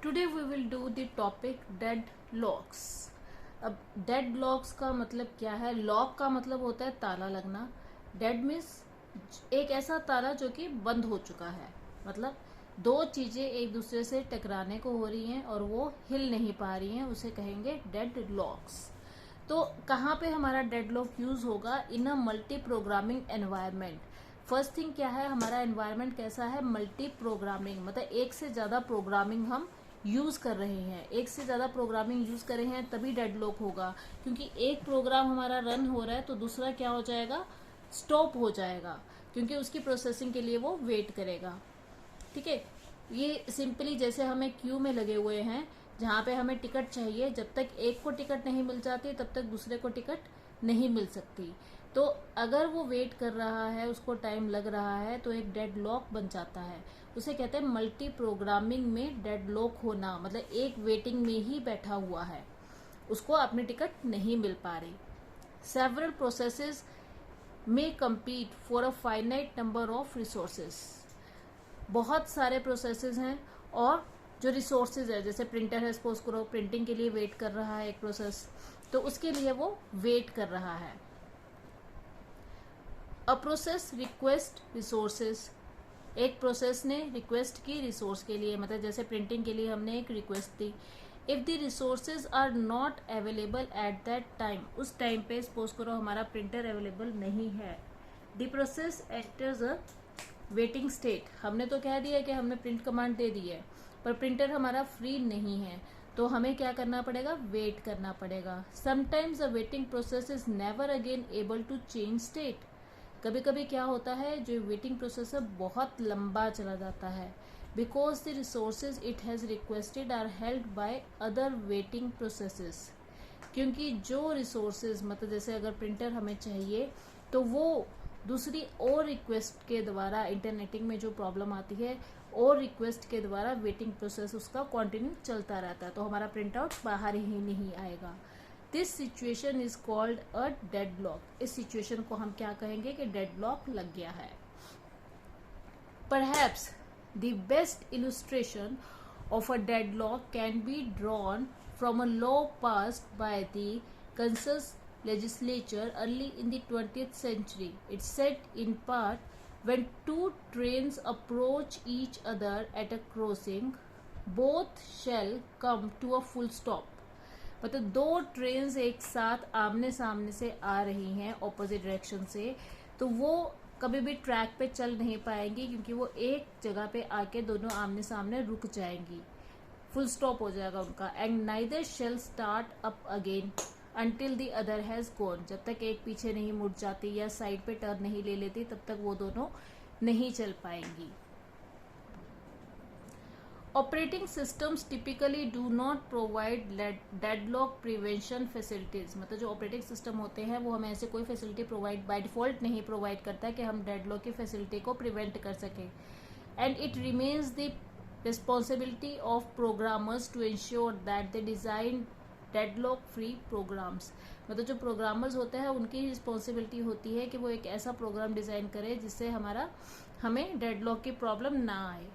Today we will do the topic deadlocks. अब deadlocks का मतलब क्या है? लॉक का मतलब होता है ताला लगना। डेड मीन्स एक ऐसा ताला जो कि बंद हो चुका है, मतलब दो चीजें एक दूसरे से टकराने को हो रही हैं और वो हिल नहीं पा रही हैं, उसे कहेंगे डेड लॉक्स। तो कहाँ पे हमारा डेड लॉक यूज होगा? In a multiprogramming environment. First thing क्या है, हमारा एनवायरमेंट कैसा है? मल्टी प्रोग्रामिंग, मतलब एक से ज्यादा प्रोग्रामिंग हम यूज कर रहे हैं। एक से ज्यादा प्रोग्रामिंग यूज कर रहे हैं तभी डेड लॉक होगा, क्योंकि एक प्रोग्राम हमारा रन हो रहा है तो दूसरा क्या हो जाएगा? स्टॉप हो जाएगा, क्योंकि उसकी प्रोसेसिंग के लिए वो वेट करेगा। ठीक है, ये सिंपली जैसे हमें क्यू में लगे हुए हैं, जहाँ पे हमें टिकट चाहिए, जब तक एक को टिकट नहीं मिल जाती तब तक दूसरे को टिकट नहीं मिल सकती। तो अगर वो वेट कर रहा है, उसको टाइम लग रहा है, तो एक डेड लॉक बन जाता है। उसे कहते हैं मल्टी प्रोग्रामिंग में डेड लॉक होना, मतलब एक वेटिंग में ही बैठा हुआ है, उसको अपनी टिकट नहीं मिल पा रही। सेवरल प्रोसेसेस में compete for a finite number of resources. बहुत सारे प्रोसेसेस हैं और जो रिसोर्सेज है, जैसे प्रिंटर है, सपोज करो प्रिंटिंग के लिए वेट कर रहा है एक प्रोसेस, तो उसके लिए वो वेट कर रहा है। अ प्रोसेस रिक्वेस्ट रिसोर्सेज, एक प्रोसेस ने रिक्वेस्ट की रिसोर्स के लिए, मतलब जैसे प्रिंटिंग के लिए हमने एक रिक्वेस्ट दी। If the resources are not available at that time, उस टाइम पे सपोज करो हमारा प्रिंटर अवेलेबल नहीं है, the process enters a waiting state. हमने तो कह दिया कि हमने प्रिंट कमांड दे दी है, पर प्रिंटर हमारा फ्री नहीं है, तो हमें क्या करना पड़ेगा? वेट करना पड़ेगा। Sometimes the waiting process is never again able to change state. कभी कभी क्या होता है, जो वेटिंग प्रोसेस है बहुत लंबा चला जाता है, because the resources it has requested are held by other waiting processes. क्योंकि जो रिसोर्सेज, मतलब जैसे अगर प्रिंटर हमें चाहिए तो वो दूसरी और रिक्वेस्ट के द्वारा, इंटरनेटिंग में जो प्रॉब्लम आती है, और रिक्वेस्ट के द्वारा वेटिंग प्रोसेस उसका कंटिन्यू चलता रहता है, तो हमारा प्रिंट आउट बाहर ही नहीं आएगा। This situation is called a dead lock. इस सिचुएशन को हम क्या कहेंगे कि डेड लॉक लग गया है। Perhaps the best illustration of a deadlock can be drawn from a law passed by the Kansas legislature early in the 20th century. It said in part, when two trains approach each other at a crossing, both shall come to a full stop. मतलब दो trains एक साथ आमने सामने से आ रही हैं opposite direction से, तो वो कभी भी ट्रैक पे चल नहीं पाएंगी, क्योंकि वो एक जगह पे आके दोनों आमने सामने रुक जाएंगी, फुल स्टॉप हो जाएगा उनका। And neither shall start up again until the other has gone. जब तक एक पीछे नहीं मुड़ जाती या साइड पे टर्न नहीं ले लेती, तब तक वो दोनों नहीं चल पाएंगी। Operating systems typically do not provide deadlock prevention facilities, मतलब जो ऑपरेटिंग सिस्टम होते हैं वो हमें ऐसे कोई फैसिलिटी प्रोवाइड बाय डिफॉल्ट नहीं प्रोवाइड करता है कि हम डेडलॉक की फैसिलिटी को प्रिवेंट कर सकें। And it remains the responsibility of programmers to ensure that they design deadlock free programs, मतलब जो प्रोग्रामर्स होते हैं उनकी रिस्पॉन्सिबिलिटी होती है कि वो एक ऐसा प्रोग्राम डिजाइन करें जिससे हमें डेडलॉक की प्रॉब्लम ना आए।